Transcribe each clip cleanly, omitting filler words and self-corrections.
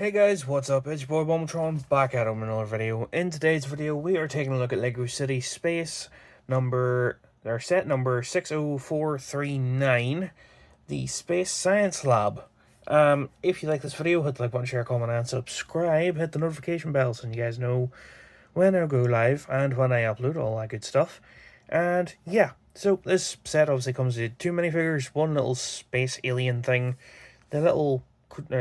Hey guys, what's up? It's your boy Bombtron back at another video. In today's video, we are taking a look at LEGO City Space set number 60439, the Space Science Lab. If you like this video, hit the like button, share, comment, and subscribe. Hit the notification bell so you guys know when I go live and when I upload, all that good stuff. And yeah, so this set obviously comes with two minifigures, one little space alien thing, the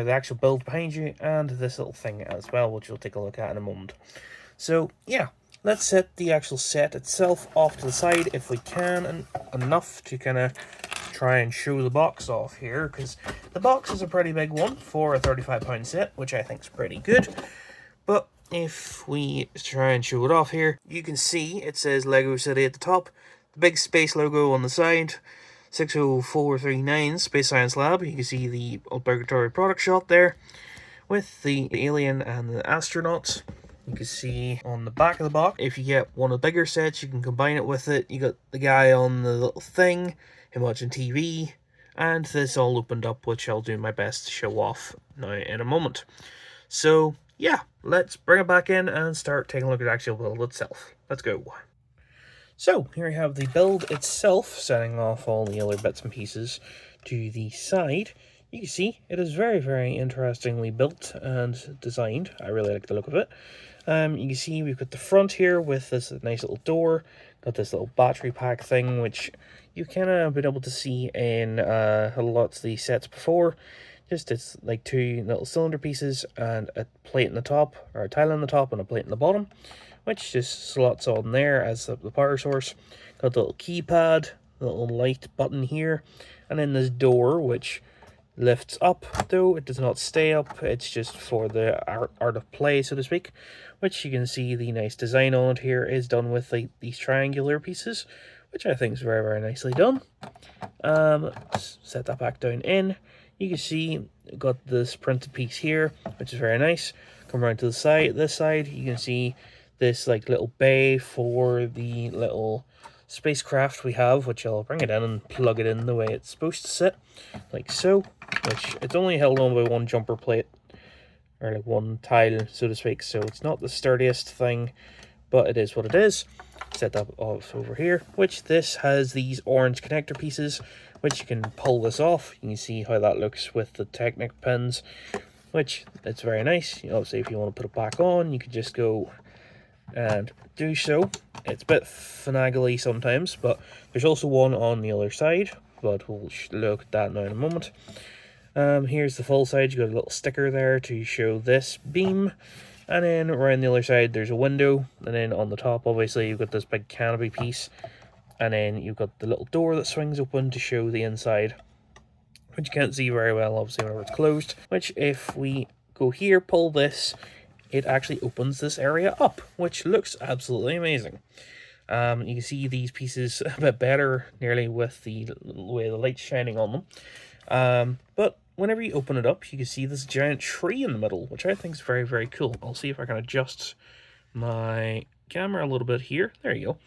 actual build behind you, and this little thing as well, which we'll take a look at in a moment. So yeah, let's set the actual set itself off to the side if we can, and enough to kind of try and show the box off here, because the box is a pretty big one for a £35 set, which I think is pretty good. But if we try and show it off here, you can see it says LEGO City at the top, the big space logo on the side, 60439 Space Science Lab. You can see the obligatory product shot there with the alien and the astronauts. You can see on the back of the box, if you get one of the bigger sets, you can combine it with it. You got the guy on the little thing, him watching TV, and this all opened up, which I'll do my best to show off now in a moment. So yeah, let's bring it back in and start taking a look at the actual build itself. Let's go. So here we have the build itself, setting off all the other bits and pieces to the side. You can see it is very, very interestingly built and designed. I really like the look of it. You can see we've got the front here with this nice little door, got this little battery pack thing, which you kind of been able to see in lots of these sets before. Just it's like two little cylinder pieces and a plate in the top, or a tile on the top and a plate in the bottom, which just slots on there as the power source. Got the little keypad, the little light button here, and then this door which lifts up, though it does not stay up. It's just for the art of play, so to speak, which you can see the nice design on it here is done with like these triangular pieces, which I think is very, very nicely done. Set that back down in. You can see got this printed piece here, which is very nice. Come around to the side, this side, you can see this like little bay for the little spacecraft we have, which I'll bring it in and plug it in the way it's supposed to sit, like so, which it's only held on by one jumper plate, or like one tile, so to speak, so it's not the sturdiest thing, but it is what it is. Set that off over here, which this has these orange connector pieces, which you can pull this off. You can see how that looks with the Technic pins, which it's very nice. Obviously, if you want to put it back on, you can just go and do so. It's a bit finagly sometimes, but there's also one on the other side, but we'll look at that now in a moment. Here's the full side. You got a little sticker there to show this beam, and then around the other side there's a window, and then on the top obviously you've got this big canopy piece, and then you've got the little door that swings open to show the inside, which you can't see very well obviously whenever it's closed, which if we go here, pull this, it actually opens this area up, which looks absolutely amazing. You can see these pieces a bit better nearly with the way the light's shining on them. But whenever you open it up, you can see this giant tree in the middle, which I think is very, very cool. I'll see if I can adjust my camera a little bit here. There you go.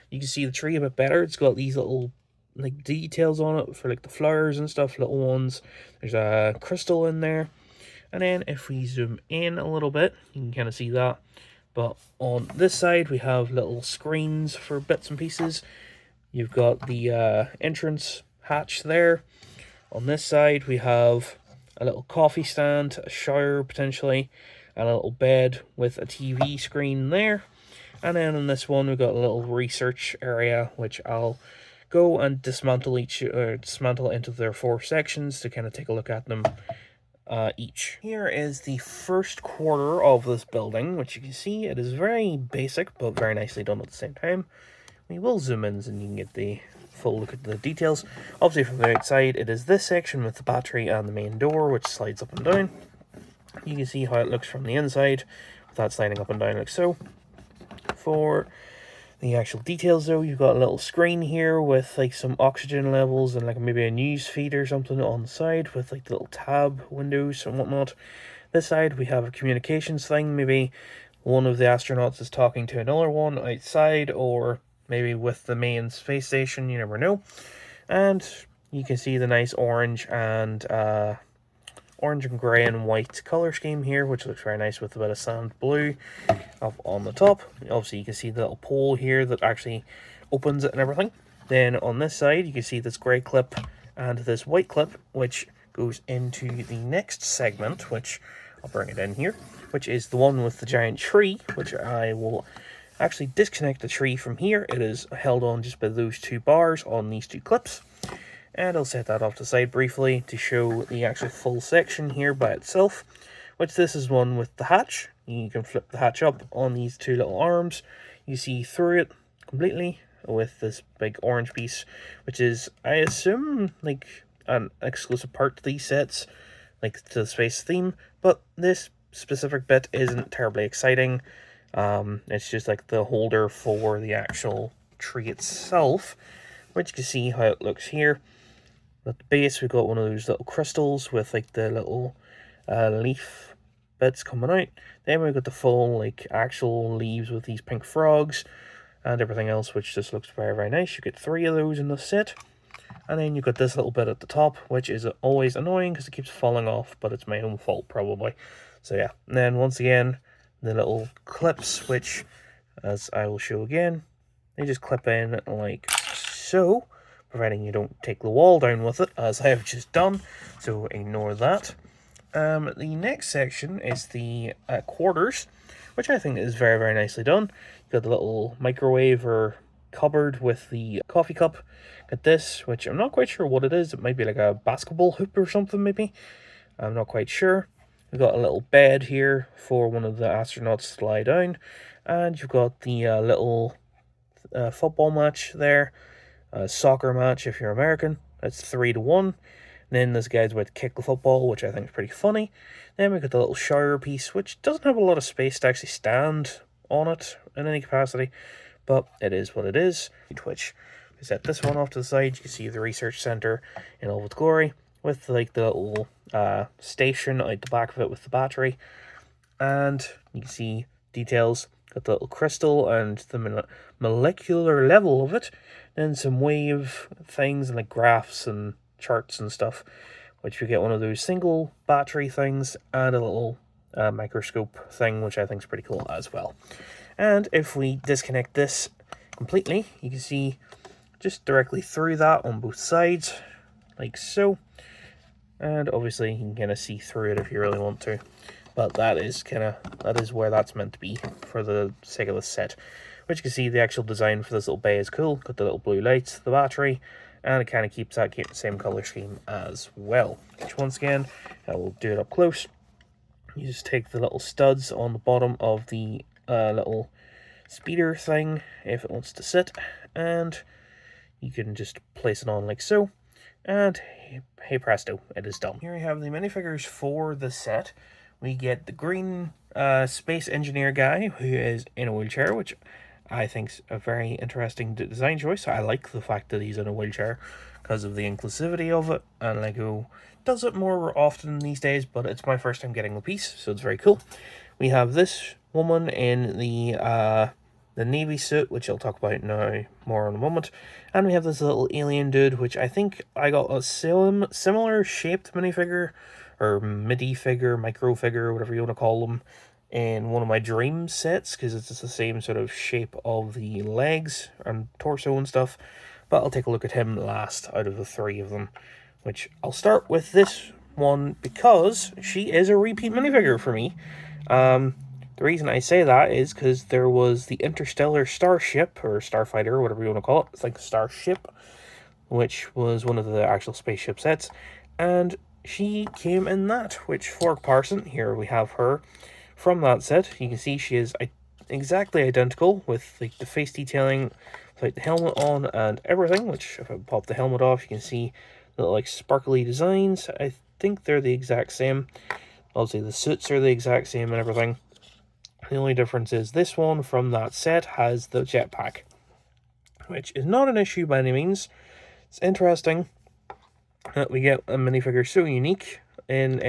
You can see the tree a bit better. It's got these little like details on it for like the flowers and stuff, little ones. There's a crystal in there. And then if we zoom in a little bit, you can kind of see that. But on this side, we have little screens for bits and pieces. You've got the entrance hatch there. On this side, we have a little coffee stand, a shower potentially, and a little bed with a TV screen there. And then on this one, we've got a little research area, which I'll go and dismantle into their 4 sections to kind of take a look at them each. Here is the first quarter of this building, which you can see it is very basic but very nicely done at the same time. We will zoom in and you can get the full look at the details. Obviously from the outside it is this section with the battery and the main door, which slides up and down. You can see how it looks from the inside with that sliding up and down like so. For the actual details though, you've got a little screen here with like some oxygen levels and like maybe a news feed or something on the side with like the little tab windows and whatnot. This side we have a communications thing, maybe one of the astronauts is talking to another one outside, or maybe with the main space station, you never know. And you can see the nice orange and orange and grey and white colour scheme here, which looks very nice with a bit of sand blue up on the top. Obviously you can see the little pole here that actually opens it and everything. Then on this side you can see this grey clip and this white clip, which goes into the next segment, which I'll bring it in here, which is the one with the giant tree, which I will actually disconnect the tree from here. It is held on just by those two bars on these two clips. And I'll set that off to the side briefly to show the actual full section here by itself, which this is one with the hatch. You can flip the hatch up on these two little arms. You see through it completely with this big orange piece, which is, I assume, like an exclusive part to these sets, like to the space theme, but this specific bit isn't terribly exciting. It's just like the holder for the actual tree itself, which you can see how it looks here. At the base, we've got one of those little crystals with like the little leaf bits coming out. Then we've got the full like actual leaves with these pink frogs and everything else, which just looks very, very nice. You get 3 of those in the set. And then you've got this little bit at the top, which is always annoying because it keeps falling off, but it's my own fault probably. So yeah, and then once again, the little clips, which, as I will show again, they just clip in like so, providing you don't take the wall down with it, as I have just done, so ignore that. The next section is the quarters, which I think is very, very nicely done. You've got the little microwave or cupboard with the coffee cup. Got this, which I'm not quite sure what it is. It might be like a basketball hoop or something, maybe. I'm not quite sure. We've got a little bed here for one of the astronauts to lie down. And you've got the little football match there. Soccer match if you're American. That's 3-1. And then this guy's about to kick the football, which I think is pretty funny. Then we've got the little shower piece, which doesn't have a lot of space to actually stand on it in any capacity. But it is what it is. Which, we set this one off to the side. You can see the research center in all of its glory, with like the little station out the back of it with the battery. And you can see details. Got the little crystal and the molecular level of it. Then some wave things and like graphs and charts and stuff, which we get one of those single battery things and a little microscope thing, which I think is pretty cool as well. And if we disconnect this completely, you can see just directly through that on both sides, like so. And obviously you can kind of see through it if you really want to. But that is where that's meant to be for the sake of the set. Which you can see the actual design for this little bay is cool. Got the little blue lights, the battery, and it kind of keeps that same color scheme as well. Which once again, I will do it up close. You just take the little studs on the bottom of the little speeder thing if it wants to sit, and you can just place it on like so. And hey presto, it is done. Here we have the minifigures for the set. We get the green space engineer guy who is in a wheelchair, which I think's a very interesting design choice. I like the fact that he's in a wheelchair because of the inclusivity of it, and LEGO does it more often these days, but it's my first time getting the piece, so it's very cool. We have this woman in the navy suit, which I'll talk about now more in a moment, and we have this little alien dude, which I think I got a similar shaped minifigure, or midi figure, micro figure, whatever you want to call them, in one of my dream sets, because it's the same sort of shape of the legs and torso and stuff. But I'll take a look at him last out of the 3 of them, which I'll start with this one because she is a repeat minifigure for me. The reason I say that is because there was the Interstellar Starship, or Starfighter, or whatever you want to call it. It's like Starship, which was one of the actual spaceship sets, and she came in that, which Fork Parson, here we have her from that set. You can see she is exactly identical with like the face detailing, like the helmet on and everything, which if I pop the helmet off, you can see the like sparkly designs. I think they're the exact same. Obviously the suits are the exact same and everything. The only difference is this one from that set has the jetpack, which is not an issue by any means. It's interesting that we get a minifigure so unique in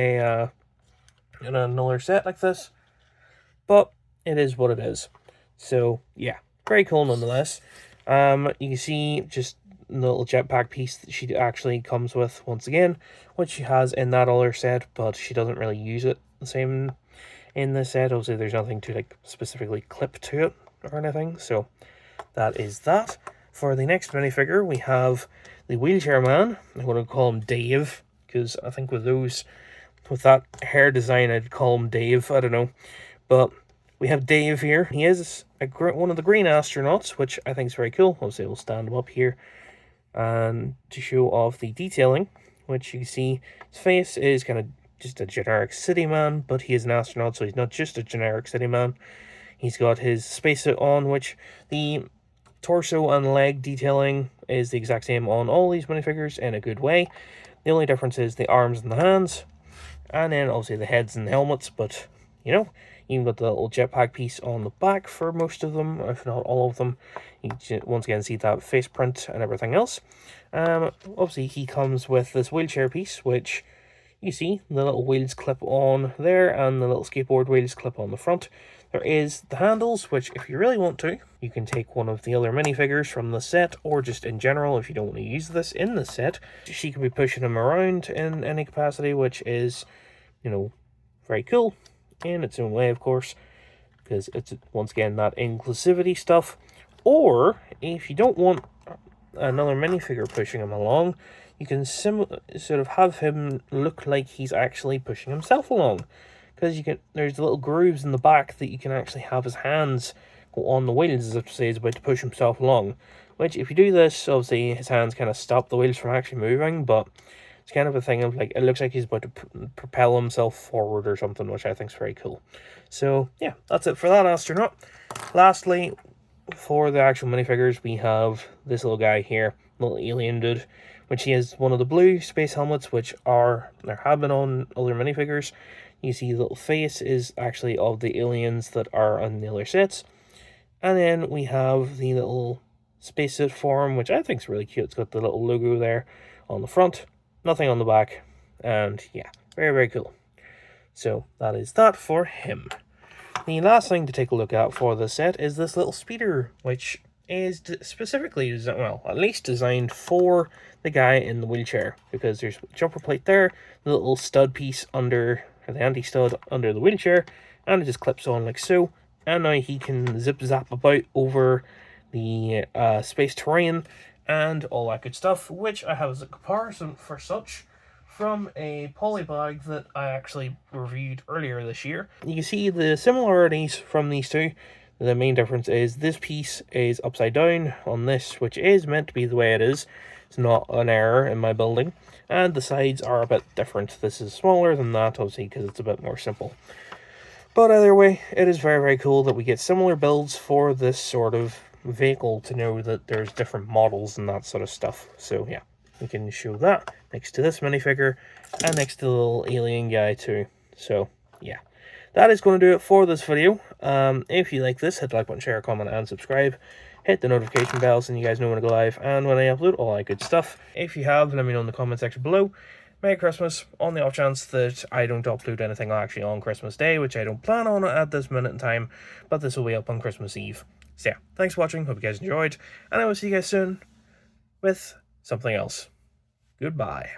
another set like this, but it is what it is. So yeah, very cool nonetheless. You can see just little jetpack piece that she actually comes with once again, which she has in that other set, but she doesn't really use it the same in this set. Obviously, there's nothing to like specifically clip to it or anything, so that is that. For the next minifigure, we have the wheelchair man. I'm going to call him Dave, because I think with that hair design, I'd call him Dave. I don't know. But we have Dave here. He is one of the green astronauts, which I think is very cool. Obviously, we'll stand him up here and to show off the detailing, which you can see his face is kind of just a generic city man, but he is an astronaut, so he's not just a generic city man. He's got his spacesuit on, which the torso and leg detailing is the exact same on all these minifigures in a good way. The only difference is the arms and the hands, and then obviously the heads and the helmets, but you know, you've got the little jetpack piece on the back for most of them, if not all of them. You can once again see that face print and everything else. Obviously he comes with this wheelchair piece, which you see the little wheels clip on there and the little skateboard wheels clip on the front. There is the handles, which if you really want to, you can take one of the other minifigures from the set, or just in general, if you don't want to use this in the set, she can be pushing him around in any capacity, which is, you know, very cool in its own way, of course, because it's, once again, that inclusivity stuff. Or, if you don't want another minifigure pushing him along, you can sort of have him look like he's actually pushing himself along. Because there's little grooves in the back that you can actually have his hands go on the wheels, as if to say he's about to push himself along. Which, if you do this, obviously his hands kind of stop the wheels from actually moving, but it's kind of a thing of like, it looks like he's about to propel himself forward or something, which I think is very cool. So yeah, that's it for that astronaut. Lastly, for the actual minifigures, we have this little guy here, little alien dude, which he has one of the blue space helmets, which there have been on other minifigures. You see the little face is actually of the aliens that are on the other sets. And then we have the little spacesuit form, which I think is really cute. It's got the little logo there on the front, nothing on the back, and yeah, very, very cool. So that is that for him. The last thing to take a look at for the set is this little speeder, which is specifically, well, at least designed for the guy in the wheelchair, because there's a jumper plate there, the little stud piece under, or the anti-stud under the wheelchair, and it just clips on like so, and now he can zip-zap about over the space terrain and all that good stuff, which I have as a comparison for such from a polybag that I actually reviewed earlier this year. You can see the similarities from these two. The main difference is this piece is upside down on this, which is meant to be the way it is. It's not an error in my building. And the sides are a bit different. This is smaller than that, obviously, because it's a bit more simple. But either way, it is very, very cool that we get similar builds for this sort of vehicle, to know that there's different models and that sort of stuff. So yeah, we can show that next to this minifigure and next to the little alien guy too. So yeah, that is going to do it for this video. If you like this, hit the like button, share, comment, and subscribe. Hit the notification bell so you guys know when I go live and when I upload, all that good stuff. If you have, let me know in the comment section below. Merry Christmas, on the off chance that I don't upload anything actually on Christmas Day, which I don't plan on at this minute in time, but this will be up on Christmas Eve. So yeah, thanks for watching, hope you guys enjoyed, and I will see you guys soon with something else. Goodbye.